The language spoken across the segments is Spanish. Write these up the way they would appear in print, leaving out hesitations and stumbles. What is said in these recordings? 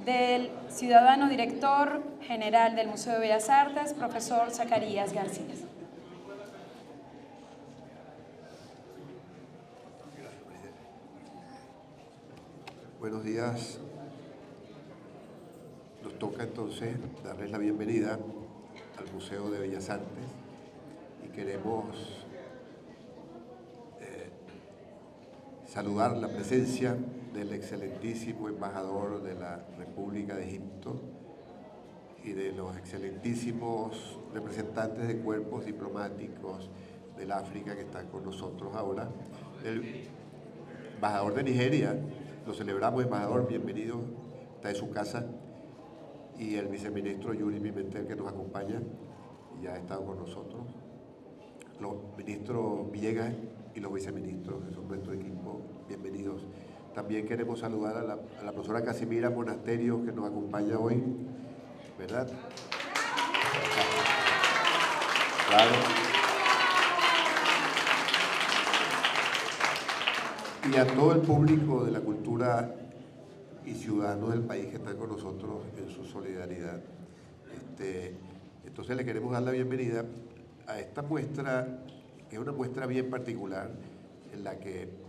del ciudadano director general del Museo de Bellas Artes, profesor Zacarías García. Buenos días. Nos toca entonces darles la bienvenida al Museo de Bellas Artes y queremos saludar la presencia del excelentísimo embajador de la República de Egipto y de los excelentísimos representantes de cuerpos diplomáticos del África que están con nosotros ahora. El embajador de Nigeria, lo celebramos, embajador, bienvenido, está en su casa. Y el viceministro Yuri Pimentel, que nos acompaña y ya ha estado con nosotros. Los ministros Villegas y los viceministros, que son nuestro equipo, bienvenidos. También queremos saludar a la profesora Casimira Monasterio, que nos acompaña hoy, ¿verdad? Claro. Y a todo el público de la cultura y ciudadanos del país que están con nosotros en su solidaridad. Entonces le queremos dar la bienvenida a esta muestra, que es una muestra bien particular, en la que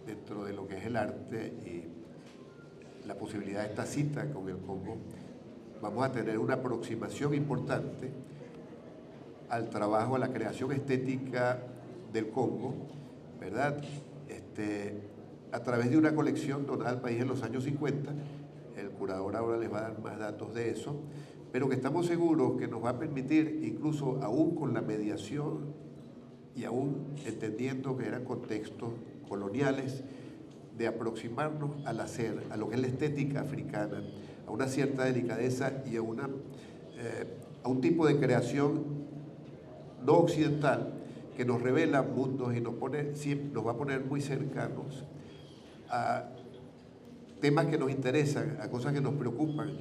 dentro de lo que es el arte y la posibilidad de esta cita con el Congo, vamos a tener una aproximación importante al trabajo, a la creación estética del Congo, ¿verdad? A través de una colección donada al país en los años 50, el curador ahora les va a dar más datos de eso, pero que estamos seguros que nos va a permitir, incluso aún con la mediación y aún entendiendo que eran contextos coloniales, de aproximarnos al hacer, a lo que es la estética africana, a una cierta delicadeza y a un tipo de creación no occidental que nos revela mundos y nos va a poner muy cercanos a temas que nos interesan, a cosas que nos preocupan,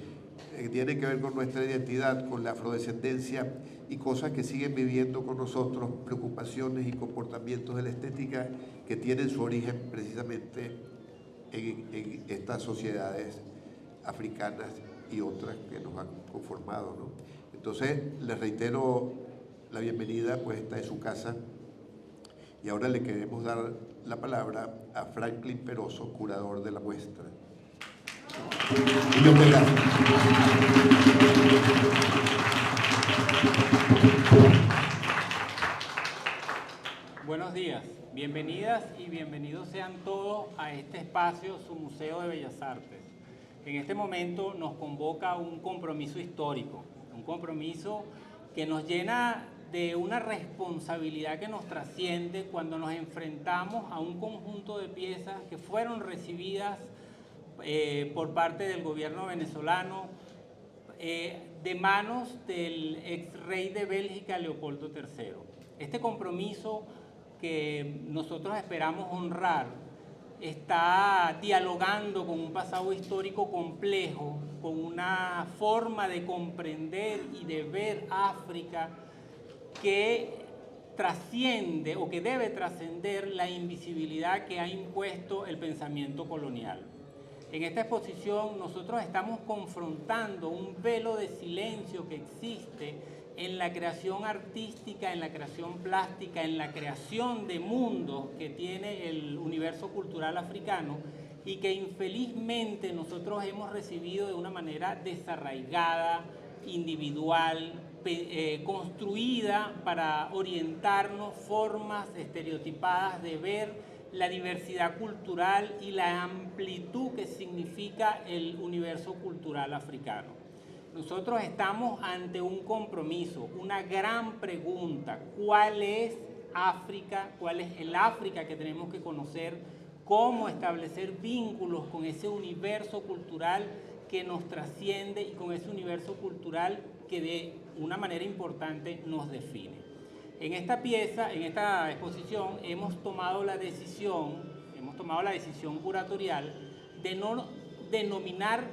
que tienen que ver con nuestra identidad, con la afrodescendencia y cosas que siguen viviendo con nosotros, preocupaciones y comportamientos de la estética que tienen su origen precisamente en estas sociedades africanas y otras que nos han conformado, ¿no? Entonces, les reitero la bienvenida, pues esta es su casa. Y ahora le queremos dar la palabra a Franklin Peroso, curador de la muestra. Buenos días, bienvenidas y bienvenidos sean todos a este espacio, su Museo de Bellas Artes. En este momento nos convoca un compromiso histórico, un compromiso que nos llena de una responsabilidad que nos trasciende cuando nos enfrentamos a un conjunto de piezas que fueron recibidas por parte del gobierno venezolano de manos del ex rey de Bélgica, Leopoldo III. Este compromiso que nosotros esperamos honrar está dialogando con un pasado histórico complejo, con una forma de comprender y de ver África que trasciende o que debe trascender la invisibilidad que ha impuesto el pensamiento colonial. En esta exposición nosotros estamos confrontando un velo de silencio que existe en la creación artística, en la creación plástica, en la creación de mundos que tiene el universo cultural africano y que infelizmente nosotros hemos recibido de una manera desarraigada, individual, construida para orientarnos formas estereotipadas de ver la diversidad cultural y la amplitud que significa el universo cultural africano. Nosotros estamos ante un compromiso, una gran pregunta: ¿cuál es África? ¿Cuál es el África que tenemos que conocer? ¿Cómo establecer vínculos con ese universo cultural que nos trasciende y con ese universo cultural que de una manera importante nos define? En esta pieza, en esta exposición, hemos tomado la decisión curatorial de no denominar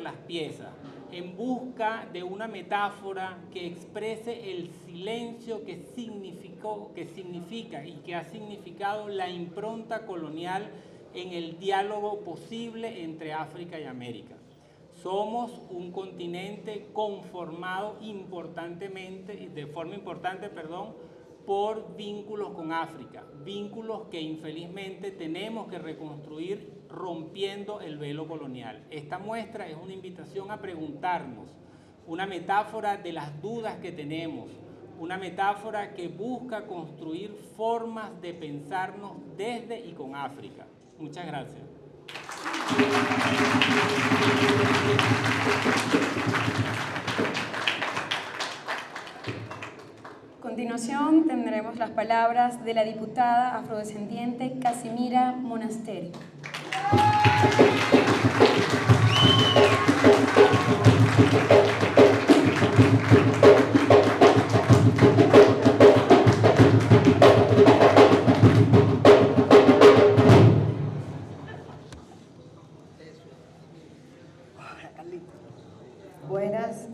las piezas, en busca de una metáfora que exprese el silencio que significa y que ha significado la impronta colonial en el diálogo posible entre África y América. Somos un continente conformado de forma importante, por vínculos con África, vínculos que infelizmente tenemos que reconstruir rompiendo el velo colonial. Esta muestra es una invitación a preguntarnos, una metáfora de las dudas que tenemos, una metáfora que busca construir formas de pensarnos desde y con África. Muchas gracias. A continuación tendremos las palabras de la diputada afrodescendiente Casimira Monasterio.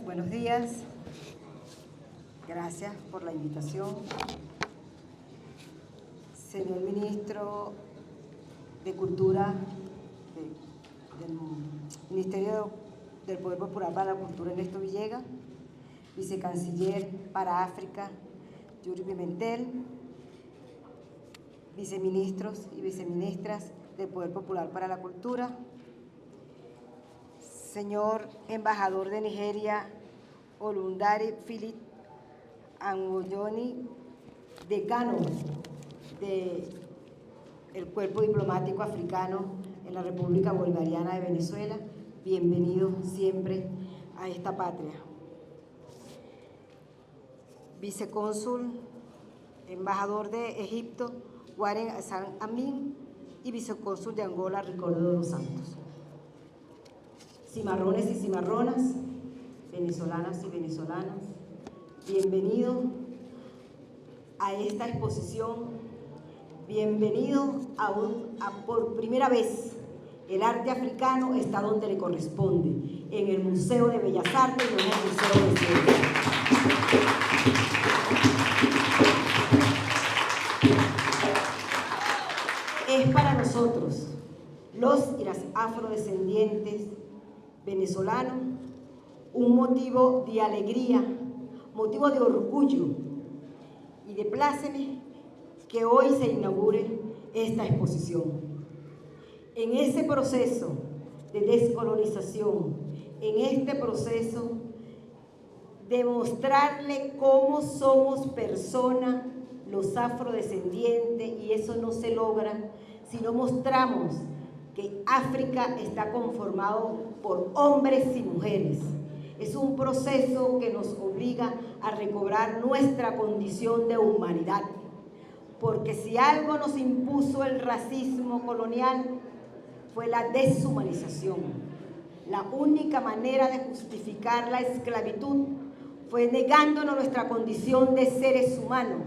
Buenos días. Gracias por la invitación. Señor Ministro de Cultura del Ministerio del Poder Popular para la Cultura, Ernesto Villegas, Vicecanciller para África, Yuri Pimentel, viceministros y viceministras del Poder Popular para la Cultura, señor embajador de Nigeria, Olundare Philip Angoyoni, decano del Cuerpo Diplomático Africano en la República Bolivariana de Venezuela, bienvenido siempre a esta patria. Vicecónsul, embajador de Egipto, Warren Hassan Amin, y vicecónsul de Angola, Ricardo de los Santos. Cimarrones y cimarronas, venezolanas y venezolanos, bienvenido a esta exposición, bienvenido por primera vez. El arte africano está donde le corresponde, en el Museo de Bellas Artes y no en el Museo de Ciencias. Es para nosotros, los y las afrodescendientes venezolanos, un motivo de alegría, motivo de orgullo y de pláceme que hoy se inaugure esta exposición. En ese proceso de descolonización, en este proceso de mostrarle cómo somos personas, los afrodescendientes, y eso no se logra si no mostramos que África está conformado por hombres y mujeres. Es un proceso que nos obliga a recobrar nuestra condición de humanidad, porque si algo nos impuso el racismo colonial fue la deshumanización. La única manera de justificar la esclavitud fue negándonos nuestra condición de seres humanos,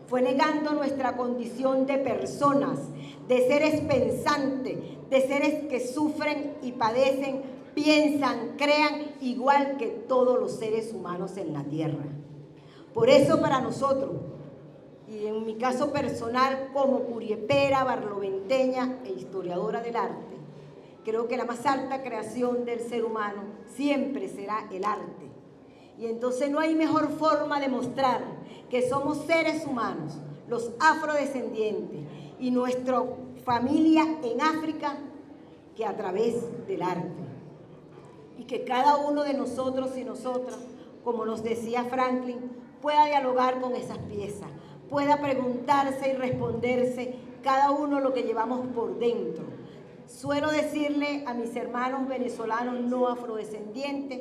fue negando nuestra condición de personas, de seres pensantes, de seres que sufren y padecen, piensan, crean igual que todos los seres humanos en la tierra. Por eso para nosotros, y en mi caso personal como curiepera, barloventeña e historiadora del arte, creo que la más alta creación del ser humano siempre será el arte. Y entonces no hay mejor forma de mostrar que somos seres humanos, los afrodescendientes, y nuestra familia en África, que a través del arte. Y que cada uno de nosotros y nosotras, como nos decía Franklin, pueda dialogar con esas piezas, pueda preguntarse y responderse cada uno lo que llevamos por dentro. Suelo decirle a mis hermanos venezolanos no afrodescendientes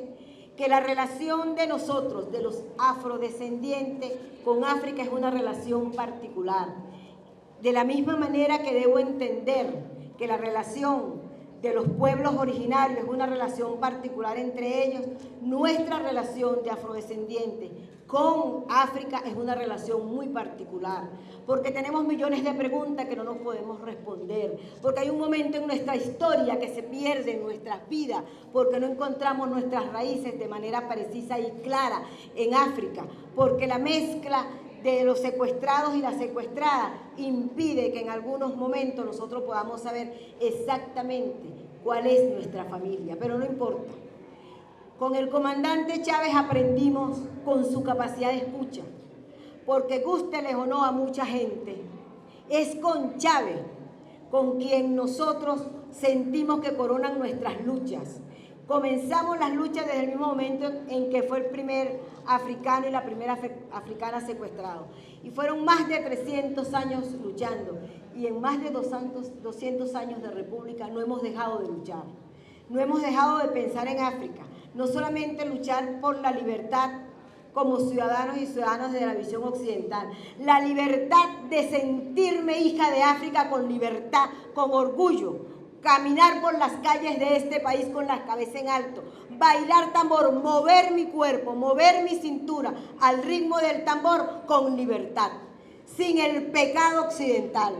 que la relación de nosotros, de los afrodescendientes, con África es una relación particular. De la misma manera que debo entender que la relación de los pueblos originarios es una relación particular entre ellos, nuestra relación de afrodescendientes con África es una relación muy particular, porque tenemos millones de preguntas que no nos podemos responder, porque hay un momento en nuestra historia que se pierde en nuestras vidas, porque no encontramos nuestras raíces de manera precisa y clara en África, porque la mezcla de los secuestrados y las secuestradas impide que en algunos momentos nosotros podamos saber exactamente cuál es nuestra familia, pero no importa. Con el comandante Chávez aprendimos con su capacidad de escucha, porque gústeles o no a mucha gente, es con Chávez con quien nosotros sentimos que coronan nuestras luchas. Comenzamos las luchas desde el mismo momento en que fue el primer africano y la primera africana secuestrado. Y fueron más de 300 años luchando. Y en más de 200 años de república no hemos dejado de luchar. No hemos dejado de pensar en África. No solamente luchar por la libertad como ciudadanos y ciudadanas de la visión occidental. La libertad de sentirme hija de África con libertad, con orgullo. Caminar por las calles de este país con la cabeza en alto, bailar tambor, mover mi cuerpo, mover mi cintura al ritmo del tambor con libertad, sin el pecado occidental,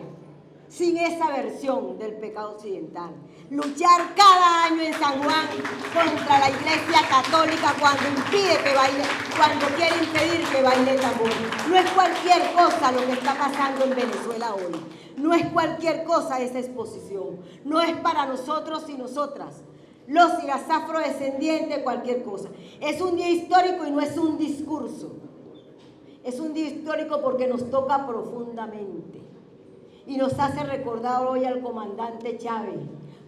sin esa versión del pecado occidental. Luchar cada año en San Juan contra la Iglesia Católica cuando impide que baile, cuando quiere impedir que baile tambor. No es cualquier cosa lo que está pasando en Venezuela hoy. No es cualquier cosa esa exposición. No es para nosotros y nosotras, los y las afrodescendientes, cualquier cosa. Es un día histórico y no es un discurso. Es un día histórico porque nos toca profundamente. Y nos hace recordar hoy al comandante Chávez,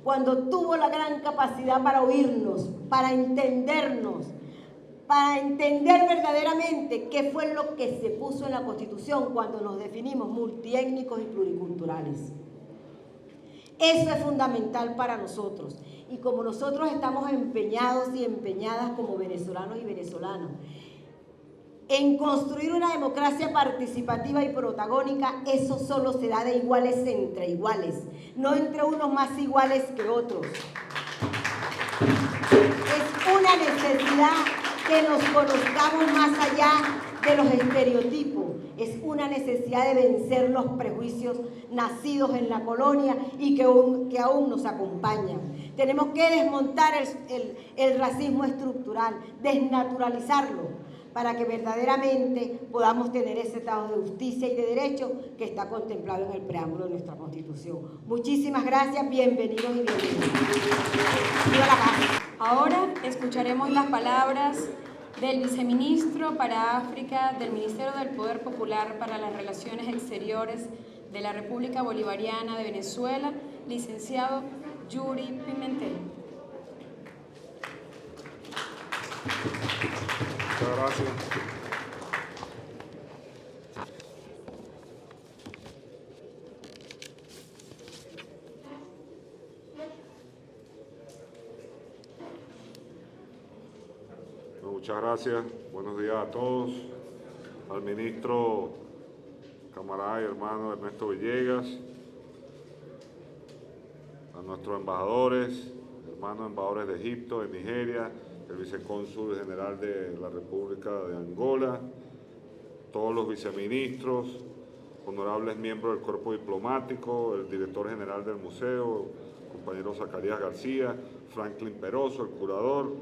cuando tuvo la gran capacidad para oírnos, para entendernos, para entender verdaderamente qué fue lo que se puso en la Constitución cuando nos definimos multiétnicos y pluriculturales. Eso es fundamental para nosotros. Y como nosotros estamos empeñados y empeñadas como venezolanos y venezolanas en construir una democracia participativa y protagónica, eso solo se da de iguales entre iguales, no entre unos más iguales que otros. Es una necesidad que nos conozcamos más allá de los estereotipos. Es una necesidad de vencer los prejuicios nacidos en la colonia y que aún nos acompañan. Tenemos que desmontar el racismo estructural, desnaturalizarlo, para que verdaderamente podamos tener ese estado de justicia y de derecho que está contemplado en el preámbulo de nuestra Constitución. Muchísimas gracias, bienvenidos y bienvenidas. ¡Viva la paz! Ahora escucharemos las palabras del viceministro para África del Ministerio del Poder Popular para las Relaciones Exteriores de la República Bolivariana de Venezuela, licenciado Yuri Pimentel. Muchas gracias. Muchas gracias. Buenos días a todos. Al ministro, camarada y hermano Ernesto Villegas, a nuestros embajadores, hermanos embajadores de Egipto, de Nigeria, el vicecónsul general de la República de Angola, todos los viceministros, honorables miembros del cuerpo diplomático, el director general del museo, compañero Zacarías García, Franklin Peroso, el curador,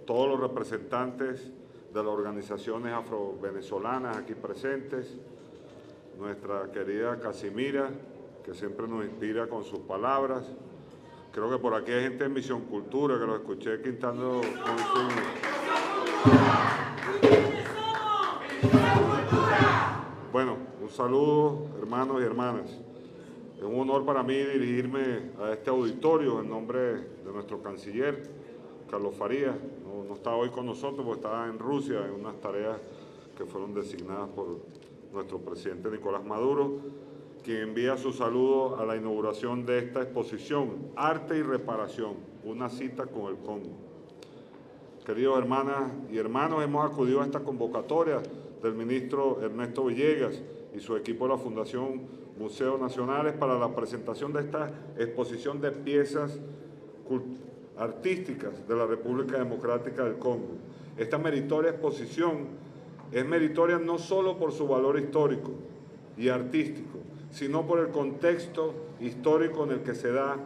todos los representantes de las organizaciones afro-venezolanas aquí presentes, nuestra querida Casimira, que siempre nos inspira con sus palabras. Creo que por aquí hay gente en Misión Cultura, que lo escuché quintando con su... Bueno, un saludo, hermanos y hermanas. Es un honor para mí dirigirme a este auditorio en nombre de nuestro canciller, Carlos Farías. No está hoy con nosotros porque estaba en Rusia en unas tareas que fueron designadas por nuestro presidente Nicolás Maduro, quien envía su saludo a la inauguración de esta exposición, Arte y Reparación, una cita con el Congo. Queridos hermanas y hermanos, hemos acudido a esta convocatoria del ministro Ernesto Villegas y su equipo de la Fundación Museos Nacionales para la presentación de esta exposición de piezas artísticas de la República Democrática del Congo. Esta meritoria exposición es meritoria no solo por su valor histórico y artístico, sino por el contexto histórico en el que se da,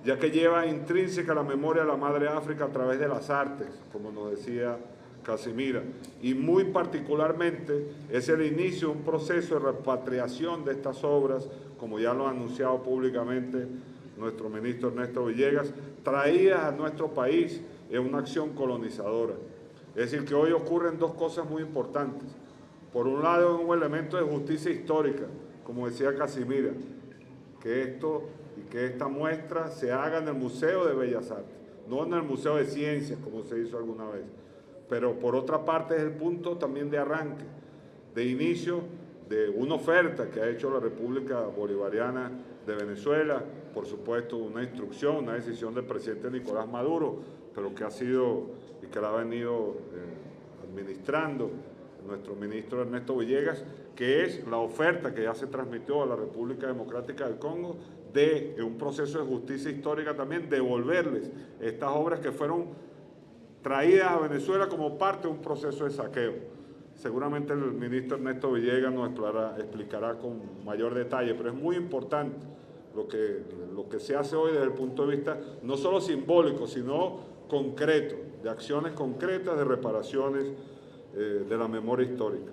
ya que lleva intrínseca la memoria de la Madre África a través de las artes, como nos decía Casimira, y muy particularmente es el inicio de un proceso de repatriación de estas obras, como ya lo ha anunciado públicamente nuestro ministro Ernesto Villegas, traídas a nuestro país en una acción colonizadora. Es decir, que hoy ocurren dos cosas muy importantes. Por un lado, es un elemento de justicia histórica, como decía Casimira, que esta muestra se haga en el Museo de Bellas Artes, no en el Museo de Ciencias, como se hizo alguna vez. Pero por otra parte es el punto también de arranque, de inicio de una oferta que ha hecho la República Bolivariana de Venezuela, por supuesto una instrucción, una decisión del presidente Nicolás Maduro, pero que ha sido y que la ha venido administrando nuestro ministro Ernesto Villegas, que es la oferta que ya se transmitió a la República Democrática del Congo de, en un proceso de justicia histórica también, devolverles estas obras que fueron traídas a Venezuela como parte de un proceso de saqueo. Seguramente el ministro Ernesto Villegas nos explicará con mayor detalle, pero es muy importante lo que se hace hoy desde el punto de vista no solo simbólico, sino concreto, de acciones concretas, de reparaciones de la memoria histórica.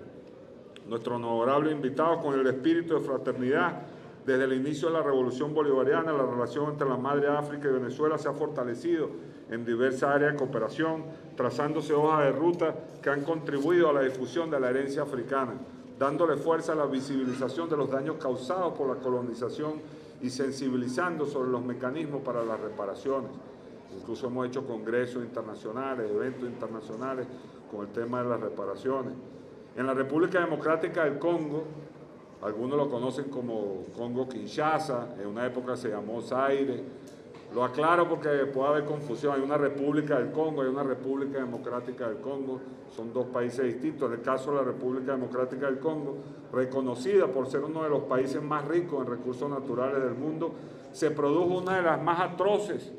Nuestro honorable invitado, con el espíritu de fraternidad, desde el inicio de la Revolución Bolivariana, la relación entre la Madre África y Venezuela se ha fortalecido en diversas áreas de cooperación, trazándose hojas de ruta que han contribuido a la difusión de la herencia africana, dándole fuerza a la visibilización de los daños causados por la colonización y sensibilizando sobre los mecanismos para las reparaciones. Incluso hemos hecho congresos internacionales, eventos internacionales con el tema de las reparaciones. En la República Democrática del Congo, algunos lo conocen como Congo-Kinshasa, en una época se llamó Zaire. Lo aclaro porque puede haber confusión, hay una República del Congo, hay una República Democrática del Congo, son dos países distintos. En el caso de la República Democrática del Congo, reconocida por ser uno de los países más ricos en recursos naturales del mundo, se produjo una de las más atroces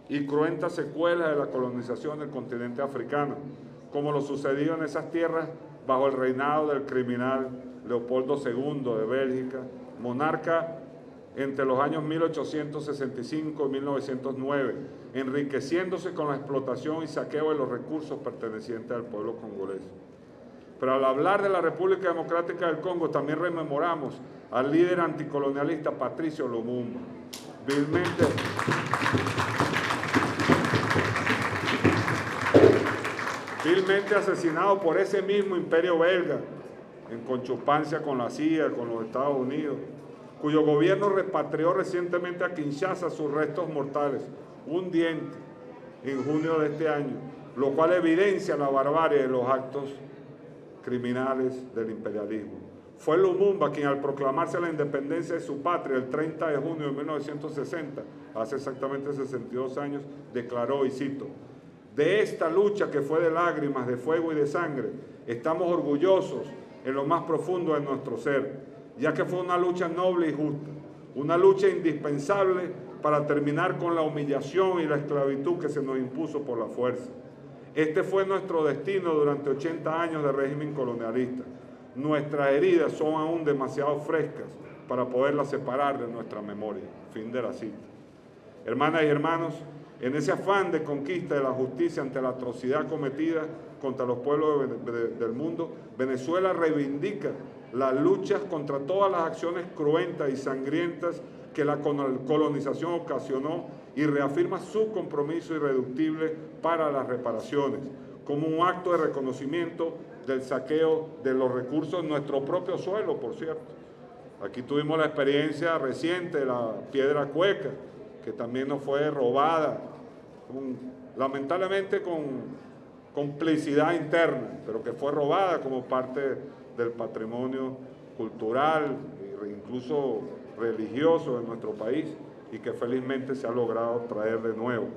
y cruentas secuelas de la colonización del continente africano, como lo sucedió en esas tierras bajo el reinado del criminal Leopoldo II de Bélgica, monarca entre los años 1865 y 1909, enriqueciéndose con la explotación y saqueo de los recursos pertenecientes al pueblo congolés. Pero al hablar de la República Democrática del Congo, también rememoramos al líder anticolonialista Patricio Lumumba, vilmente asesinado por ese mismo imperio belga, en conchupancia con la CIA, con los Estados Unidos, cuyo gobierno repatrió recientemente a Kinshasa sus restos mortales, un diente, en junio de este año, lo cual evidencia la barbarie de los actos criminales del imperialismo. Fue Lumumba quien, al proclamarse la independencia de su patria el 30 de junio de 1960, hace exactamente 62 años, declaró, y cito: "De esta lucha que fue de lágrimas, de fuego y de sangre, estamos orgullosos en lo más profundo de nuestro ser, ya que fue una lucha noble y justa, una lucha indispensable para terminar con la humillación y la esclavitud que se nos impuso por la fuerza. Este fue nuestro destino durante 80 años de régimen colonialista. Nuestras heridas son aún demasiado frescas para poderlas separar de nuestra memoria". Fin de la cita. Hermanas y hermanos, en ese afán de conquista de la justicia ante la atrocidad cometida contra los pueblos del mundo, Venezuela reivindica las luchas contra todas las acciones cruentas y sangrientas que la colonización ocasionó y reafirma su compromiso irreductible para las reparaciones, como un acto de reconocimiento del saqueo de los recursos en nuestro propio suelo, por cierto. Aquí tuvimos la experiencia reciente de la Piedra Cueca, que también nos fue robada, lamentablemente con complicidad interna, pero que fue robada como parte del patrimonio cultural e incluso religioso de nuestro país, y que felizmente se ha logrado traer de nuevo.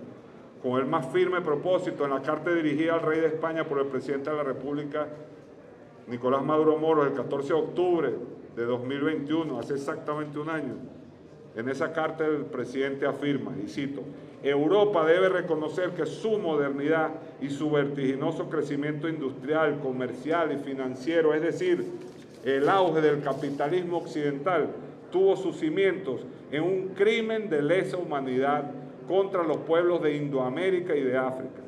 Con el más firme propósito, en la carta dirigida al rey de España por el presidente de la República, Nicolás Maduro Moros, el 14 de octubre de 2021, hace exactamente un año, en esa carta el presidente afirma, y cito: "Europa debe reconocer que su modernidad y su vertiginoso crecimiento industrial, comercial y financiero, es decir, el auge del capitalismo occidental, tuvo sus cimientos en un crimen de lesa humanidad contra los pueblos de Indoamérica y de África,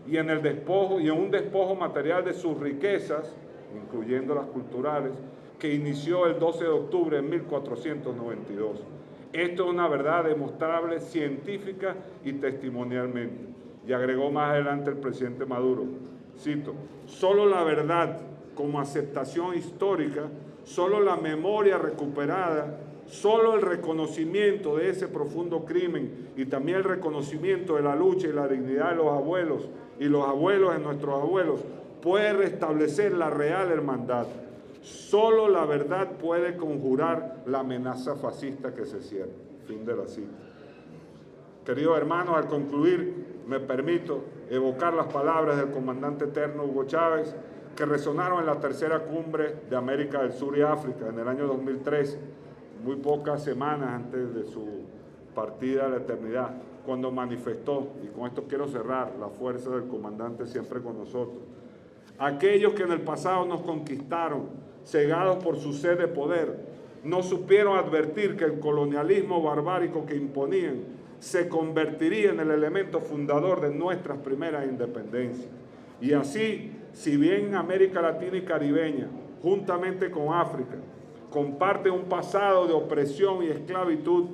y en el despojo y en un despojo material de sus riquezas, incluyendo las culturales, que inició el 12 de octubre de 1492. Esto es una verdad demostrable científica y testimonialmente. Y agregó más adelante el presidente Maduro, cito, solo la verdad como aceptación histórica, solo la memoria recuperada, solo el reconocimiento de ese profundo crimen y también el reconocimiento de la lucha y la dignidad de los abuelos y los abuelos de nuestros abuelos puede restablecer la real hermandad. Solo la verdad puede conjurar la amenaza fascista que se cierne. Fin de la cita. Queridos hermanos, al concluir, me permito evocar las palabras del comandante eterno Hugo Chávez, que resonaron en la tercera cumbre de América del Sur y África en el año 2003, muy pocas semanas antes de su partida a la eternidad, cuando manifestó, y con esto quiero cerrar, la fuerza del comandante siempre con nosotros. Aquellos que en el pasado nos conquistaron, cegados por su sed de poder, no supieron advertir que el colonialismo barbárico que imponían se convertiría en el elemento fundador de nuestras primeras independencias. Y así, si bien América Latina y Caribeña, juntamente con África, comparten un pasado de opresión y esclavitud,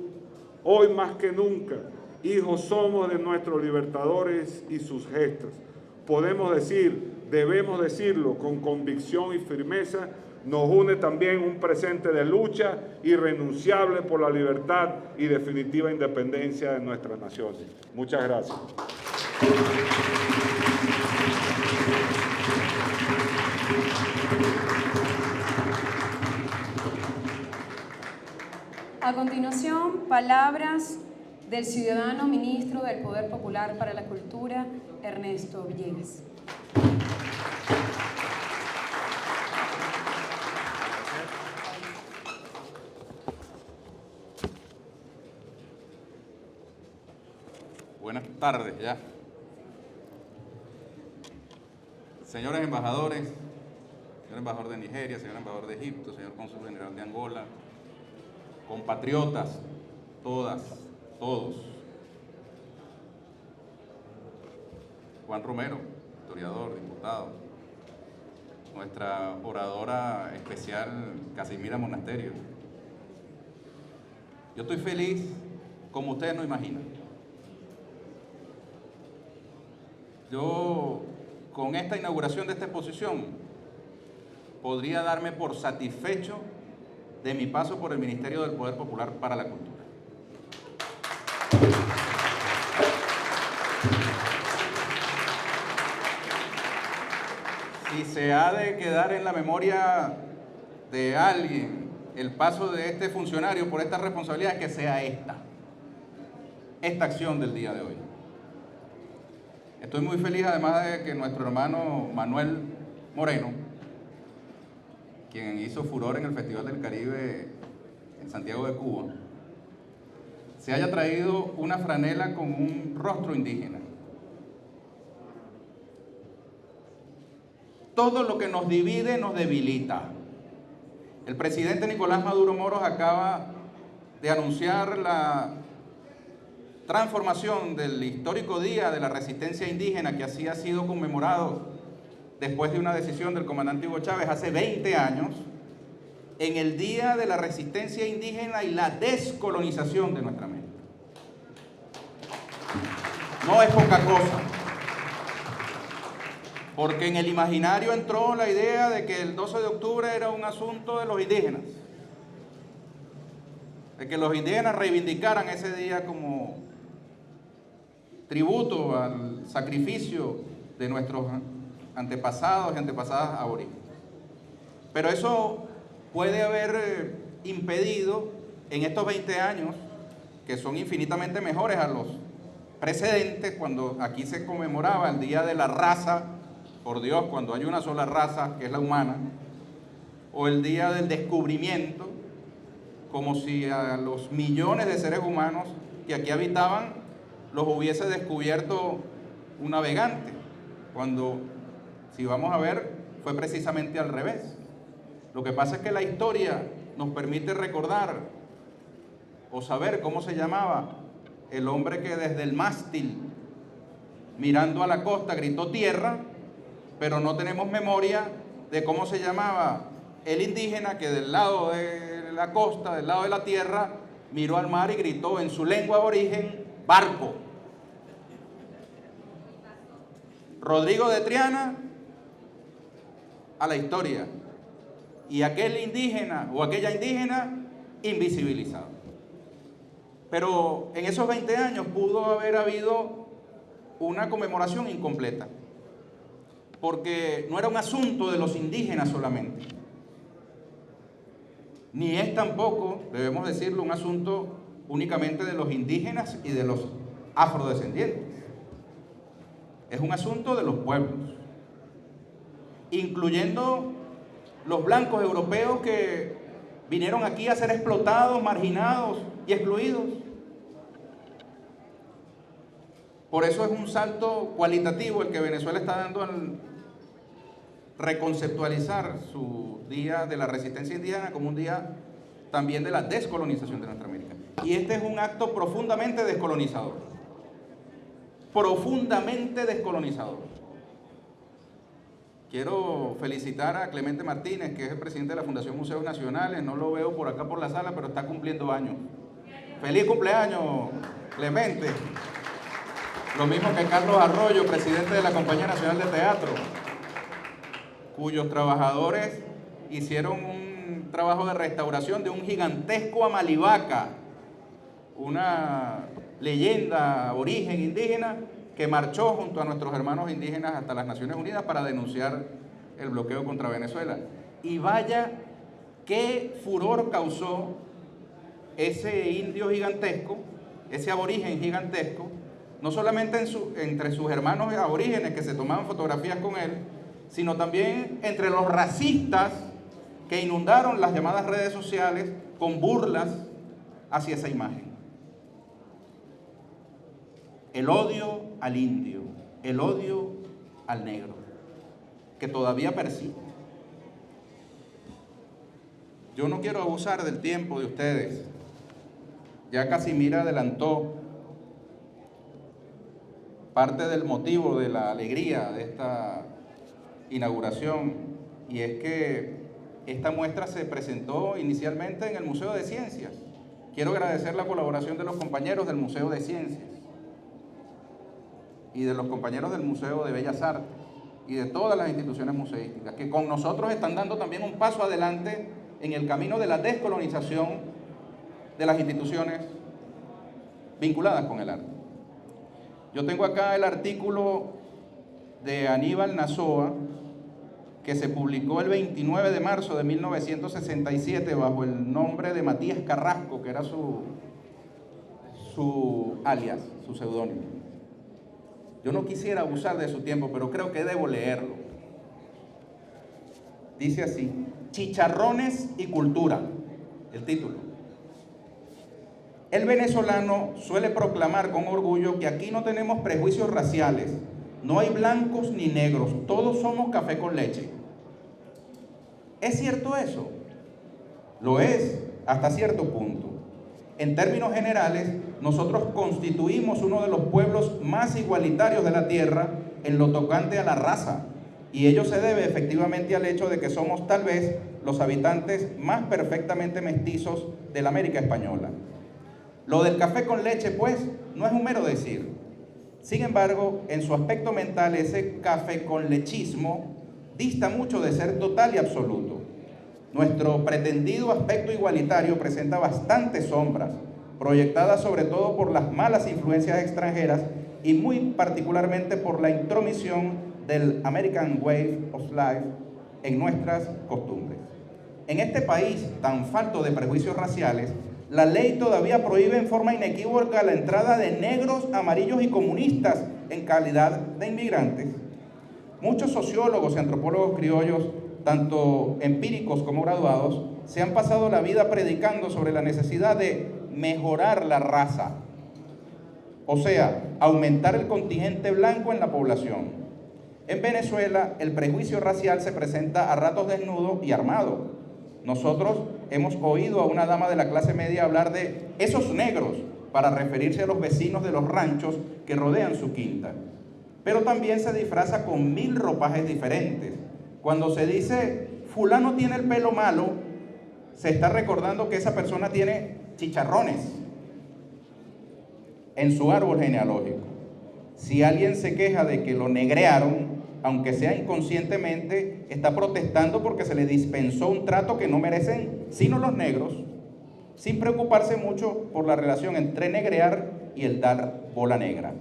hoy más que nunca, hijos somos de nuestros libertadores y sus gestas. Podemos decir, debemos decirlo con convicción y firmeza, nos une también un presente de lucha irrenunciable por la libertad y definitiva independencia de nuestras naciones. Muchas gracias. A continuación, palabras del ciudadano ministro del Poder Popular para la Cultura, Ernesto Villegas. Buenas tardes ya. Señores embajadores, señor embajador de Nigeria, señor embajador de Egipto, señor cónsul general de Angola, compatriotas, todas, todos. Juan Romero, historiador, diputado. Nuestra oradora especial, Casimira Monasterio. Yo estoy feliz como ustedes no imaginan. Yo, con esta inauguración de esta exposición, podría darme por satisfecho de mi paso por el Ministerio del Poder Popular para la Cultura. Si se ha de quedar en la memoria de alguien el paso de este funcionario por esta responsabilidad, que sea esta acción del día de hoy. Estoy muy feliz además de que nuestro hermano Manuel Moreno, quien hizo furor en el Festival del Caribe en Santiago de Cuba, se haya traído una franela con un rostro indígena. Todo lo que nos divide nos debilita. El presidente Nicolás Maduro Moros acaba de anunciar la transformación del histórico Día de la Resistencia Indígena, que así ha sido conmemorado después de una decisión del comandante Hugo Chávez hace 20 años, en el Día de la Resistencia Indígena y la descolonización de nuestra América. No es poca cosa, porque en el imaginario entró la idea de que el 12 de octubre era un asunto de los indígenas, de que los indígenas reivindicaran ese día como tributo al sacrificio de nuestros antepasados y antepasadas aborígenes. Pero eso puede haber impedido en estos 20 años, que son infinitamente mejores a los precedentes, cuando aquí se conmemoraba el Día de la Raza, por Dios, cuando hay una sola raza, que es la humana, o el Día del Descubrimiento, como si a los millones de seres humanos que aquí habitaban los hubiese descubierto un navegante, cuando, si vamos a ver, fue precisamente al revés. Lo que pasa es que la historia nos permite recordar o saber cómo se llamaba el hombre que desde el mástil mirando a la costa, gritó tierra, pero no tenemos memoria de cómo se llamaba el indígena que del lado de la costa, del lado de la tierra, miró al mar y gritó en su lengua aborigen, barco. Rodrigo de Triana a la historia, y aquel indígena o aquella indígena invisibilizado. Pero en esos 20 años pudo haber habido una conmemoración incompleta, porque no era un asunto de los indígenas solamente, ni es tampoco, debemos decirlo, un asunto únicamente de los indígenas y de los afrodescendientes. Es un asunto de los pueblos, incluyendo los blancos europeos que vinieron aquí a ser explotados, marginados y excluidos. Por eso es un salto cualitativo el que Venezuela está dando al reconceptualizar su Día de la Resistencia Indígena como un día también de la descolonización de nuestra América. Y este es un acto profundamente descolonizador. Profundamente descolonizador. Quiero felicitar a Clemente Martínez, que es el presidente de la Fundación Museos Nacionales. No lo veo por acá por la sala, pero está cumpliendo años. ¡Feliz cumpleaños, Clemente! Lo mismo que Carlos Arroyo, presidente de la Compañía Nacional de Teatro, cuyos trabajadores hicieron un trabajo de restauración de un gigantesco Amalivaca, una leyenda origen indígena que marchó junto a nuestros hermanos indígenas hasta las Naciones Unidas para denunciar el bloqueo contra Venezuela. Y vaya qué furor causó ese indio gigantesco, ese aborigen gigantesco, no solamente entre sus hermanos aborígenes que se tomaban fotografías con él, sino también entre los racistas que inundaron las llamadas redes sociales con burlas hacia esa imagen. El odio al indio, el odio al negro, que todavía persiste. Yo no quiero abusar del tiempo de ustedes. Ya Casimira adelantó parte del motivo de la alegría de esta inauguración, y es que esta muestra se presentó inicialmente en el Museo de Ciencias. Quiero agradecer la colaboración de los compañeros del Museo de Ciencias y de los compañeros del Museo de Bellas Artes y de todas las instituciones museísticas, que con nosotros están dando también un paso adelante en el camino de la descolonización de las instituciones vinculadas con el arte. Yo tengo acá el artículo de Aníbal Nazoa, que se publicó el 29 de marzo de 1967 bajo el nombre de Matías Carrasco, que era su alias, su seudónimo. Yo no quisiera abusar de su tiempo, pero creo que debo leerlo. Dice así: Chicharrones y cultura, el título. El venezolano suele proclamar con orgullo que aquí no tenemos prejuicios raciales, no hay blancos ni negros, todos somos café con leche. ¿Es cierto eso? Lo es hasta cierto punto. En términos generales, nosotros constituimos uno de los pueblos más igualitarios de la tierra en lo tocante a la raza, y ello se debe efectivamente al hecho de que somos tal vez los habitantes más perfectamente mestizos de la América española. Lo del café con leche, pues, no es un mero decir. Sin embargo, en su aspecto mental, ese café con lechismo dista mucho de ser total y absoluto. Nuestro pretendido aspecto igualitario presenta bastantes sombras, proyectadas sobre todo por las malas influencias extranjeras y muy particularmente por la intromisión del American Way of Life en nuestras costumbres. En este país tan falto de prejuicios raciales, la ley todavía prohíbe en forma inequívoca la entrada de negros, amarillos y comunistas en calidad de inmigrantes. Muchos sociólogos y antropólogos criollos, tanto empíricos como graduados, se han pasado la vida predicando sobre la necesidad de mejorar la raza, o sea, aumentar el contingente blanco en la población. En Venezuela, el prejuicio racial se presenta a ratos desnudo y armado. Nosotros hemos oído a una dama de la clase media hablar de esos negros para referirse a los vecinos de los ranchos que rodean su quinta. pero también se disfraza con 1000 ropajes diferentes. Cuando se dice fulano tiene el pelo malo, se está recordando que esa persona tiene chicharrones en su árbol genealógico. Si alguien se queja de que lo negrearon, aunque sea inconscientemente, está protestando porque se le dispensó un trato que no merecen sino los negros, sin preocuparse mucho por la relación entre negrear y el dar bola negra.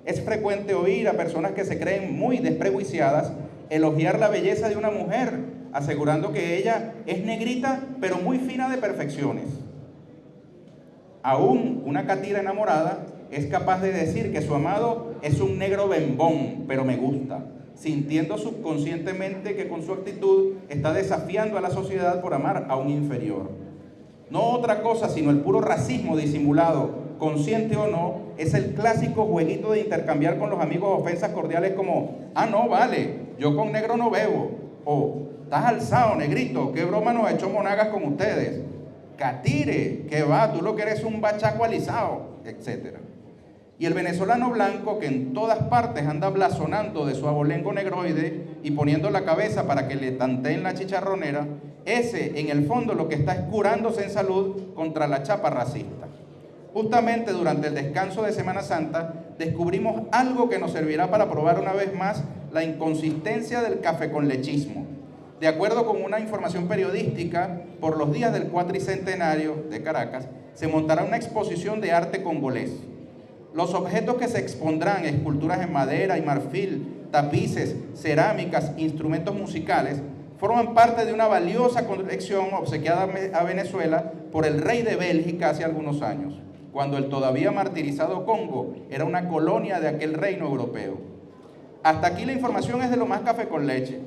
Es frecuente oír a personas que se creen muy desprejuiciadas elogiar la belleza de una mujer, asegurando que ella es negrita, pero muy fina de perfecciones. Aún una catira enamorada es capaz de decir que su amado es un negro bembón, pero me gusta, sintiendo subconscientemente que con su actitud está desafiando a la sociedad por amar a un inferior. No otra cosa sino el puro racismo disimulado, consciente o no, es el clásico jueguito de intercambiar con los amigos ofensas cordiales como: ah, no, vale, yo con negro no bebo, o estás alzado, negrito, qué broma nos echó Monagas con ustedes, catire, que va, tú lo que eres un bachaco alisado, etc. Y el venezolano blanco, que en todas partes anda blasonando de su abolengo negroide y poniendo la cabeza para que le tanteen la chicharronera, ese en el fondo lo que está es curándose en salud contra la chapa racista. Justamente durante el descanso de Semana Santa descubrimos algo que nos servirá para probar una vez más la inconsistencia del café con lechismo. De acuerdo con una información periodística, por los días del cuatricentenario de Caracas se montará una exposición de arte congolés. Los objetos que se expondrán, esculturas en madera y marfil, tapices, cerámicas, instrumentos musicales, forman parte de una valiosa colección obsequiada a Venezuela por el rey de Bélgica hace algunos años, cuando el todavía martirizado Congo era una colonia de aquel reino europeo. Hasta aquí la información es de lo más café con leche,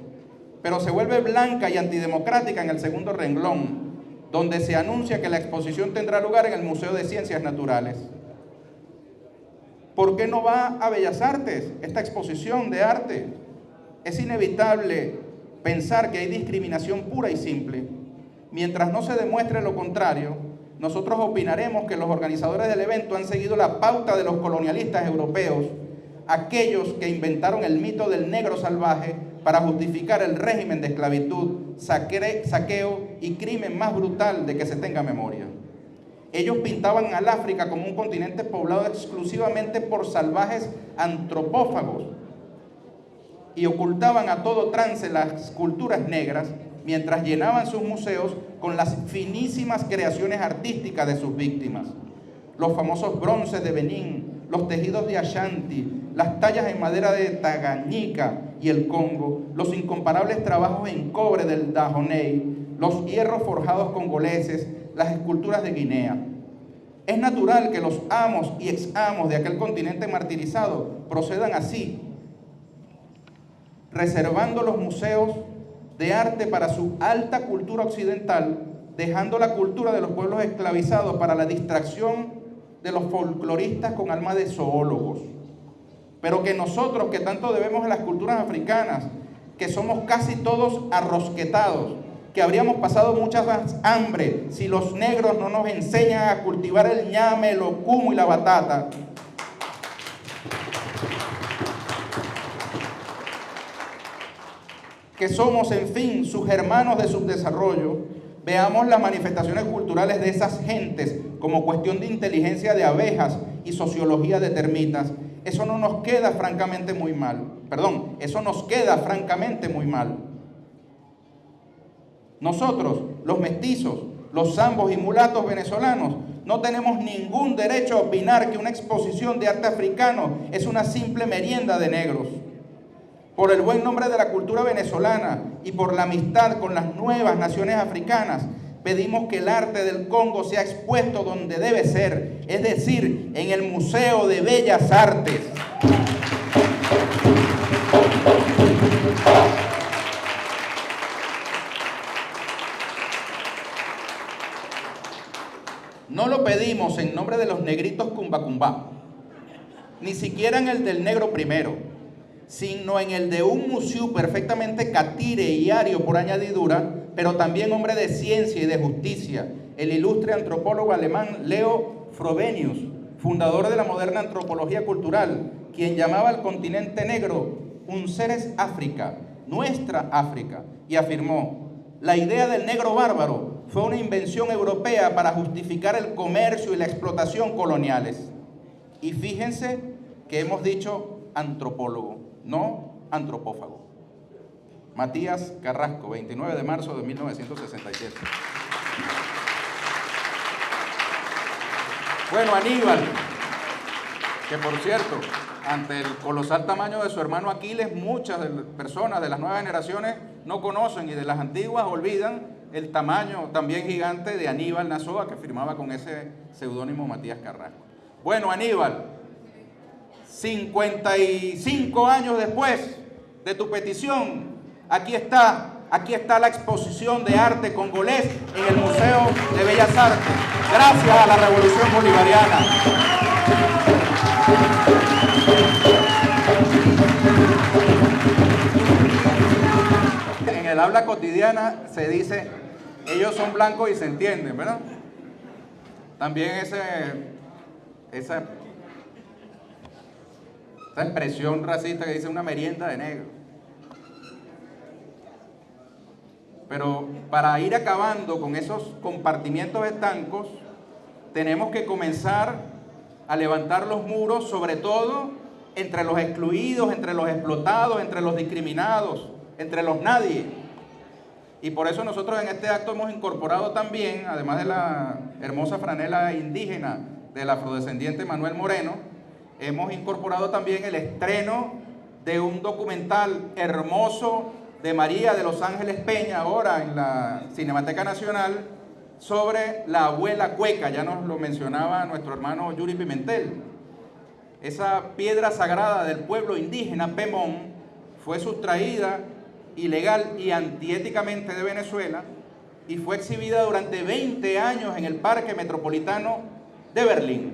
pero se vuelve blanca y antidemocrática en el segundo renglón, donde se anuncia que la exposición tendrá lugar en el Museo de Ciencias Naturales. ¿Por qué no va a Bellas Artes esta exposición de arte? Es inevitable pensar que hay discriminación pura y simple. Mientras no se demuestre lo contrario, nosotros opinaremos que los organizadores del evento han seguido la pauta de los colonialistas europeos, aquellos que inventaron el mito del negro salvaje para justificar el régimen de esclavitud, saqueo y crimen más brutal de que se tenga memoria. Ellos pintaban al África como un continente poblado exclusivamente por salvajes antropófagos y ocultaban a todo trance las culturas negras mientras llenaban sus museos con las finísimas creaciones artísticas de sus víctimas. Los famosos bronces de Benín, los tejidos de Ashanti, las tallas en madera de Tanganyika y el Congo, los incomparables trabajos en cobre del Dahomey, los hierros forjados congoleses, las esculturas de Guinea. Es natural que los amos y examos de aquel continente martirizado procedan así, reservando los museos de arte para su alta cultura occidental, dejando la cultura de los pueblos esclavizados para la distracción de los folcloristas con alma de zoólogos. Pero que nosotros, que tanto debemos a las culturas africanas, que somos casi todos arrosquetados, que habríamos pasado mucha más hambre si los negros no nos enseñan a cultivar el ñame, el ocumo y la batata. Que somos, en fin, sus hermanos de subdesarrollo, veamos las manifestaciones culturales de esas gentes como cuestión de inteligencia de abejas y sociología de termitas. Eso no nos queda francamente muy mal. Perdón, eso nos queda francamente muy mal. Nosotros, los mestizos, los zambos y mulatos venezolanos, no tenemos ningún derecho a opinar que una exposición de arte africano es una simple merienda de negros. Por el buen nombre de la cultura venezolana y por la amistad con las nuevas naciones africanas, pedimos que el arte del Congo sea expuesto donde debe ser, es decir, en el Museo de Bellas Artes. No lo pedimos en nombre de los negritos cumba, ni siquiera en el del negro primero, sino en el de un museo perfectamente catire y ario por añadidura, pero también hombre de ciencia y de justicia, el ilustre antropólogo alemán Leo Frobenius, fundador de la moderna antropología cultural, quien llamaba al continente negro un seres África, nuestra África, y afirmó: la idea del negro bárbaro fue una invención europea para justificar el comercio y la explotación coloniales. Y fíjense que hemos dicho antropólogo, no antropófago. Matías Carrasco, 29 de marzo de 1967. Bueno, Aníbal, que por cierto, ante el colosal tamaño de su hermano Aquiles, muchas personas de las nuevas generaciones no conocen, y de las antiguas olvidan el tamaño también gigante de Aníbal Nazoa, que firmaba con ese seudónimo Matías Carrasco. Bueno, Aníbal, 55 años después de tu petición, aquí está la exposición de arte congolés en el Museo de Bellas Artes, gracias a la Revolución Bolivariana. En el habla cotidiana se dice: ellos son blancos y se entienden, ¿verdad? También esa expresión racista que dice una merienda de negro. Pero para ir acabando con esos compartimientos estancos, tenemos que comenzar a levantar los muros, sobre todo entre los excluidos, entre los explotados, entre los discriminados, entre los nadie. Y por eso nosotros en este acto hemos incorporado también, además de la hermosa franela indígena del afrodescendiente Manuel Moreno, hemos incorporado también el estreno de un documental hermoso de María de los Ángeles Peña, ahora en la Cinemateca Nacional, sobre la abuela cueca. Ya nos lo mencionaba nuestro hermano Yuri Pimentel. Esa piedra sagrada del pueblo indígena Pemón fue sustraída ilegal y antiéticamente de Venezuela y fue exhibida durante 20 años en el Parque Metropolitano de Berlín.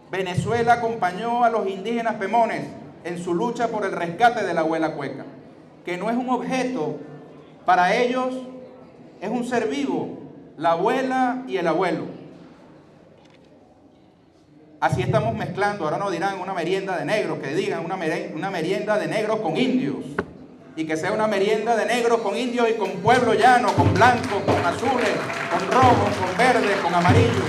Venezuela acompañó a los indígenas pemones en su lucha por el rescate de la abuela cueca, que no es un objeto, para ellos es un ser vivo, la abuela y el abuelo. Así estamos mezclando, ahora no dirán una merienda de negros, que digan una merienda de negros con indios, y que sea una merienda de negros con indios y con pueblo llano, con blancos, con azules, con rojos, con verdes, con amarillos.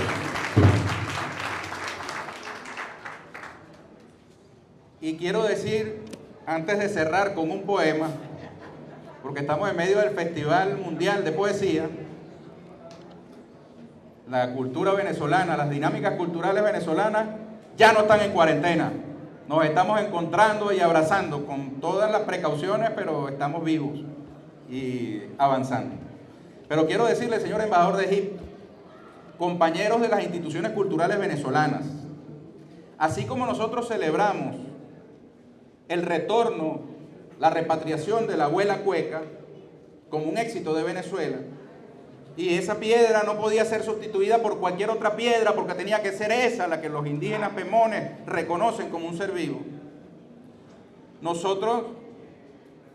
Y quiero decir, antes de cerrar, con un poema, porque estamos en medio del Festival Mundial de Poesía, la cultura venezolana, las dinámicas culturales venezolanas ya no están en cuarentena. Nos estamos encontrando y abrazando con todas las precauciones, pero estamos vivos y avanzando. Pero quiero decirle, señor embajador de Egipto, compañeros de las instituciones culturales venezolanas, así como nosotros celebramos el retorno, la repatriación de la abuela cueca como un éxito de Venezuela, y esa piedra no podía ser sustituida por cualquier otra piedra porque tenía que ser esa la que los indígenas pemones reconocen como un ser vivo. Nosotros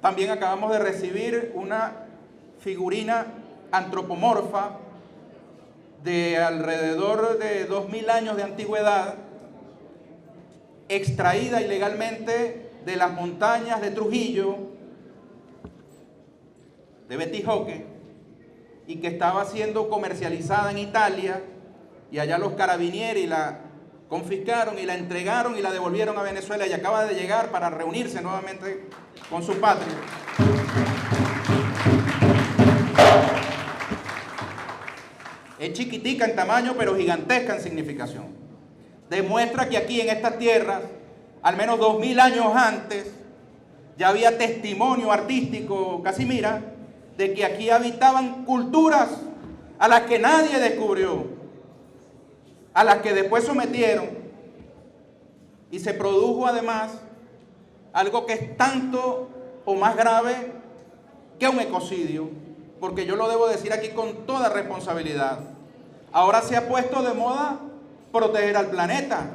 también acabamos de recibir una figurina antropomorfa de alrededor de 2000 años de antigüedad, extraída ilegalmente de las montañas de Trujillo, de Betijoque, y que estaba siendo comercializada en Italia, y allá los carabinieri la confiscaron y la entregaron y la devolvieron a Venezuela, y acaba de llegar para reunirse nuevamente con su patria. Es chiquitica en tamaño, pero gigantesca en significación. Demuestra que aquí en estas tierras, al menos 2000 años antes, ya había testimonio artístico, Casimira, de que aquí habitaban culturas a las que nadie descubrió, a las que después sometieron, y se produjo además algo que es tanto o más grave que un ecocidio, porque yo lo debo decir aquí con toda responsabilidad. Ahora se ha puesto de moda proteger al planeta,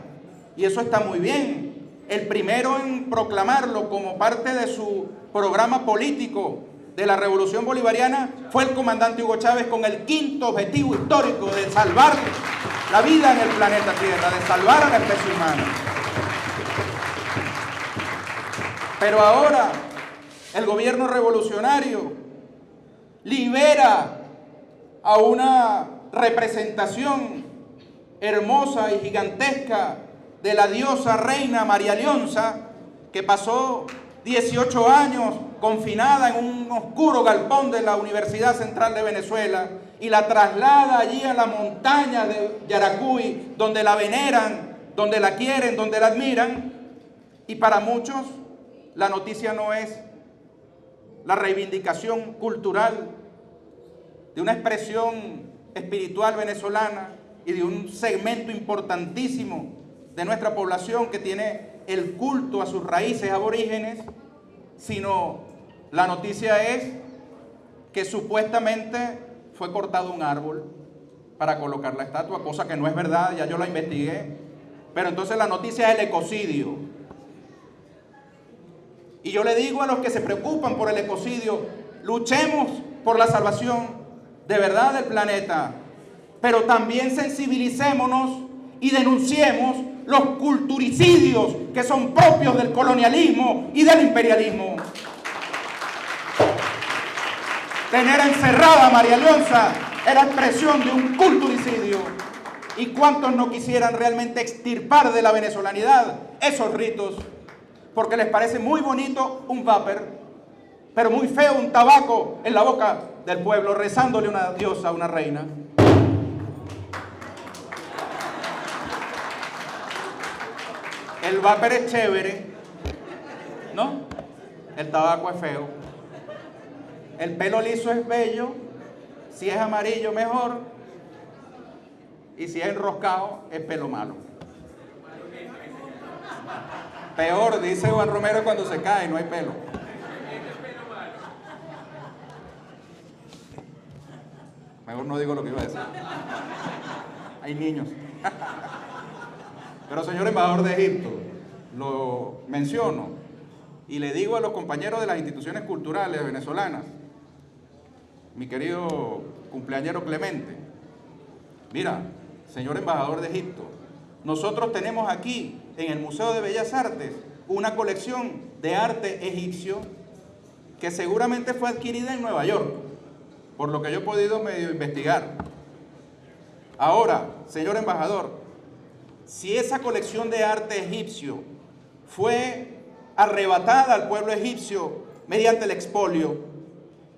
y eso está muy bien. El primero en proclamarlo como parte de su programa político de la Revolución Bolivariana fue el comandante Hugo Chávez, con el quinto objetivo histórico de salvar la vida en el planeta Tierra, de salvar a la especie humana. Pero ahora el gobierno revolucionario libera a una representación hermosa y gigantesca de la diosa reina María Leonza, que pasó 18 años confinada en un oscuro galpón de la Universidad Central de Venezuela, y la traslada allí a la montaña de Yaracuy, donde la veneran, donde la quieren, donde la admiran. Y para muchos la noticia no es la reivindicación cultural de una expresión espiritual venezolana y de un segmento importantísimo de nuestra población que tiene el culto a sus raíces aborígenes, sino la noticia es que supuestamente fue cortado un árbol para colocar la estatua, cosa que no es verdad, ya yo la investigué. Pero entonces la noticia es el ecocidio. Y yo le digo a los que se preocupan por el ecocidio, luchemos por la salvación de verdad del planeta, pero también sensibilicémonos y denunciemos los culturicidios que son propios del colonialismo y del imperialismo. Tener encerrada a María Leonza era expresión de un culturicidio. ¿Y cuántos no quisieran realmente extirpar de la venezolanidad esos ritos? Porque les parece muy bonito un vapor, pero muy feo un tabaco en la boca del pueblo, rezándole una diosa, una reina. El vapor es chévere, ¿no? El tabaco es feo. El pelo liso es bello, si es amarillo mejor, y si es enroscado es pelo malo. Peor, dice Juan Romero, cuando se cae no hay pelo. Mejor no digo lo que iba a decir. Hay niños. Pero señor embajador de Egipto, lo menciono y le digo a los compañeros de las instituciones culturales venezolanas, mi querido cumpleañero Clemente, mira, señor embajador de Egipto, nosotros tenemos aquí en el Museo de Bellas Artes una colección de arte egipcio que seguramente fue adquirida en Nueva York, por lo que yo he podido medio investigar. Ahora, señor embajador, si esa colección de arte egipcio fue arrebatada al pueblo egipcio mediante el expolio,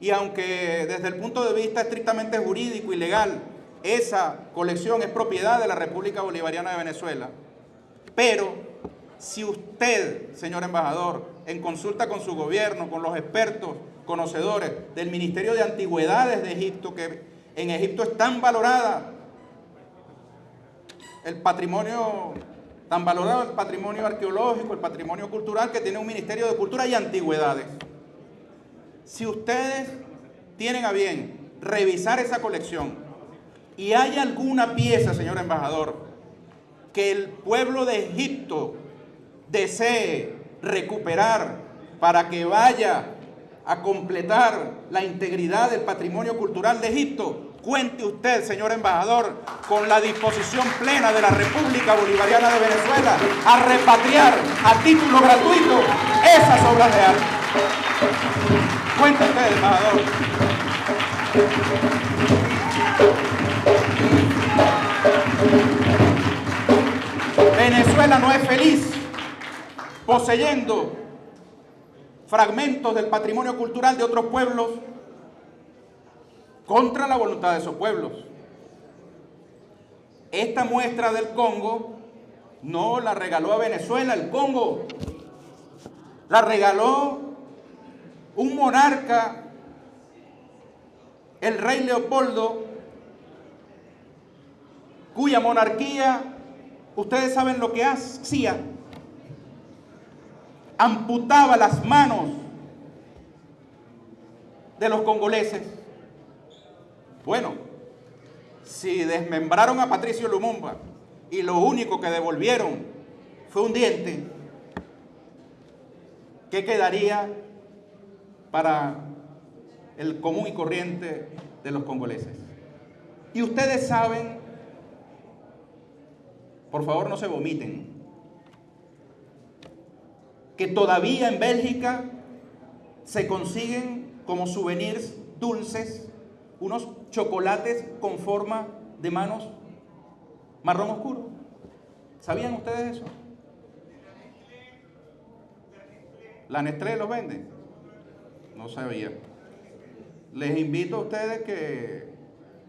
y aunque desde el punto de vista estrictamente jurídico y legal, esa colección es propiedad de la República Bolivariana de Venezuela, pero si usted, señor embajador, en consulta con su gobierno, con los expertos conocedores del Ministerio de Antigüedades de Egipto, que en Egipto es tan valorada el patrimonio, tan valorado el patrimonio arqueológico, el patrimonio cultural, que tiene un Ministerio de Cultura y Antigüedades. Si ustedes tienen a bien revisar esa colección y hay alguna pieza, señor embajador, que el pueblo de Egipto desee recuperar para que vaya a completar la integridad del patrimonio cultural de Egipto, cuente usted, señor embajador, con la disposición plena de la República Bolivariana de Venezuela a repatriar a título gratuito esas obras de arte. Cuente usted, embajador. Venezuela no es feliz poseyendo fragmentos del patrimonio cultural de otros pueblos contra la voluntad de esos pueblos. Esta muestra del Congo no la regaló a Venezuela el Congo, la regaló un monarca, el rey Leopoldo, cuya monarquía, ustedes saben lo que hacía, amputaba las manos de los congoleses. Bueno, si desmembraron a Patricio Lumumba y lo único que devolvieron fue un diente, ¿qué quedaría para el común y corriente de los congoleses? Y ustedes saben, por favor no se vomiten, que todavía en Bélgica se consiguen como souvenirs dulces unos chocolates con forma de manos marrón oscuro. ¿Sabían ustedes eso? ¿La Nestlé los vende? No sabía. Les invito a ustedes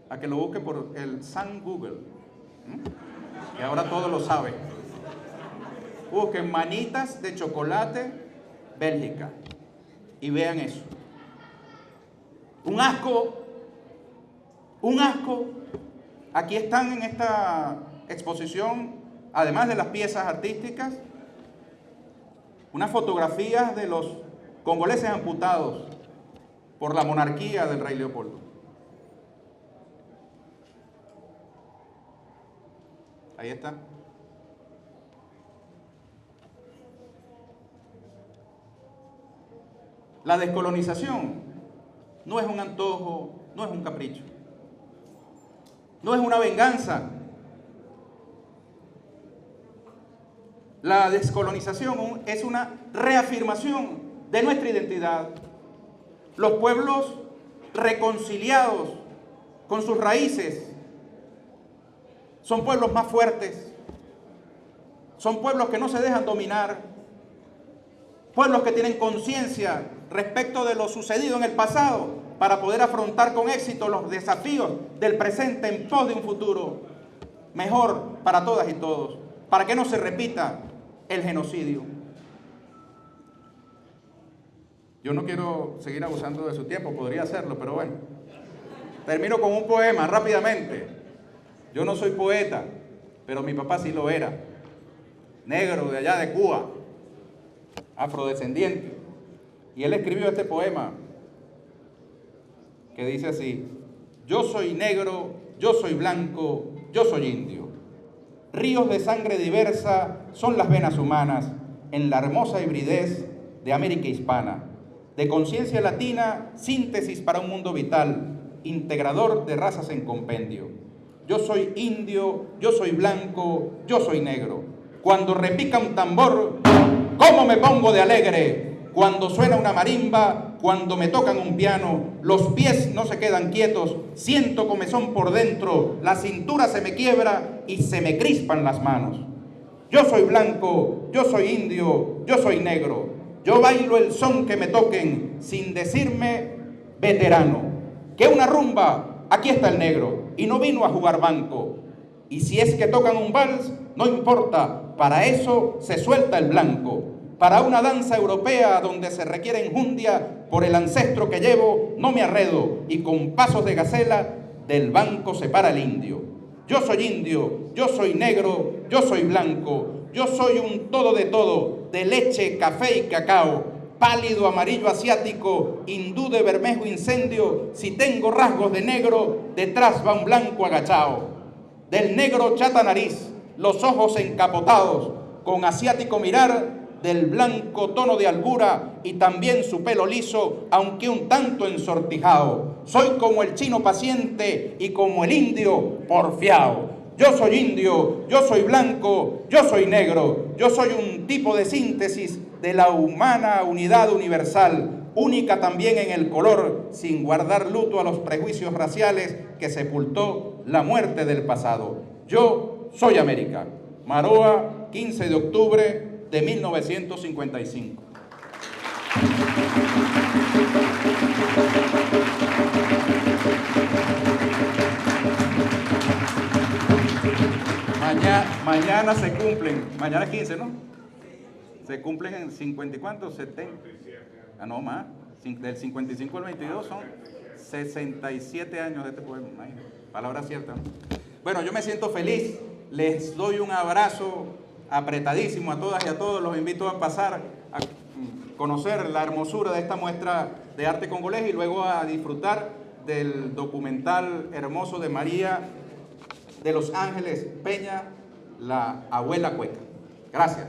a que lo busquen por el San Google, que ahora todo lo sabe. Busquen manitas de chocolate Bélgica y vean eso. Un asco. Aquí están en esta exposición, además de las piezas artísticas, unas fotografías de los congoleses amputados por la monarquía del rey Leopoldo. Ahí está. La descolonización no es un antojo, no es un capricho, no es una venganza. La descolonización es una reafirmación de nuestra identidad. Los pueblos reconciliados con sus raíces son pueblos más fuertes, son pueblos que no se dejan dominar, pueblos que tienen conciencia respecto de lo sucedido en el pasado para poder afrontar con éxito los desafíos del presente en pos de un futuro mejor para todas y todos, para que no se repita el genocidio. Yo no quiero seguir abusando de su tiempo, podría hacerlo, pero bueno. Termino con un poema rápidamente. Yo no soy poeta, pero mi papá sí lo era. Negro de allá de Cuba, afrodescendiente. Y él escribió este poema que dice así: yo soy negro, yo soy blanco, yo soy indio. Ríos de sangre diversa son las venas humanas en la hermosa hibridez de América hispana. De conciencia latina, síntesis para un mundo vital, integrador de razas en compendio. Yo soy indio, yo soy blanco, yo soy negro. Cuando repica un tambor, ¿cómo me pongo de alegre? Cuando suena una marimba, cuando me tocan un piano, los pies no se quedan quietos, siento comezón por dentro, la cintura se me quiebra y se me crispan las manos. Yo soy blanco, yo soy indio, yo soy negro. Yo bailo el son que me toquen sin decirme veterano. Que una rumba, aquí está el negro y no vino a jugar banco. Y si es que tocan un vals, no importa, para eso se suelta el blanco. Para una danza europea donde se requiere enjundia, por el ancestro que llevo no me arredo y con pasos de gacela del banco se para el indio. Yo soy indio, yo soy negro, yo soy blanco, yo soy un todo de leche, café y cacao, pálido amarillo asiático, hindú de bermejo incendio, si tengo rasgos de negro, detrás va un blanco agachao. Del negro chata nariz, los ojos encapotados, con asiático mirar, del blanco tono de albura y también su pelo liso, aunque un tanto ensortijado. Soy como el chino paciente y como el indio porfiao. Yo soy indio, yo soy blanco, yo soy negro. Yo soy un tipo de síntesis de la humana unidad universal, única también en el color, sin guardar luto a los prejuicios raciales que sepultó la muerte del pasado. Yo soy América. Maroa, 15 de octubre de 1955. Mañana se cumplen, mañana es 15, ¿no? Se cumplen en 50 y cuántos, 70. Ah, no más, del 55 al 22 son 67 años de este poema, palabra cierta, ¿no? Bueno, yo me siento feliz, les doy un abrazo apretadísimo a todas y a todos, los invito a pasar a conocer la hermosura de esta muestra de arte congolés y luego a disfrutar del documental hermoso de María de los Ángeles Peña, la abuela cueca. Gracias.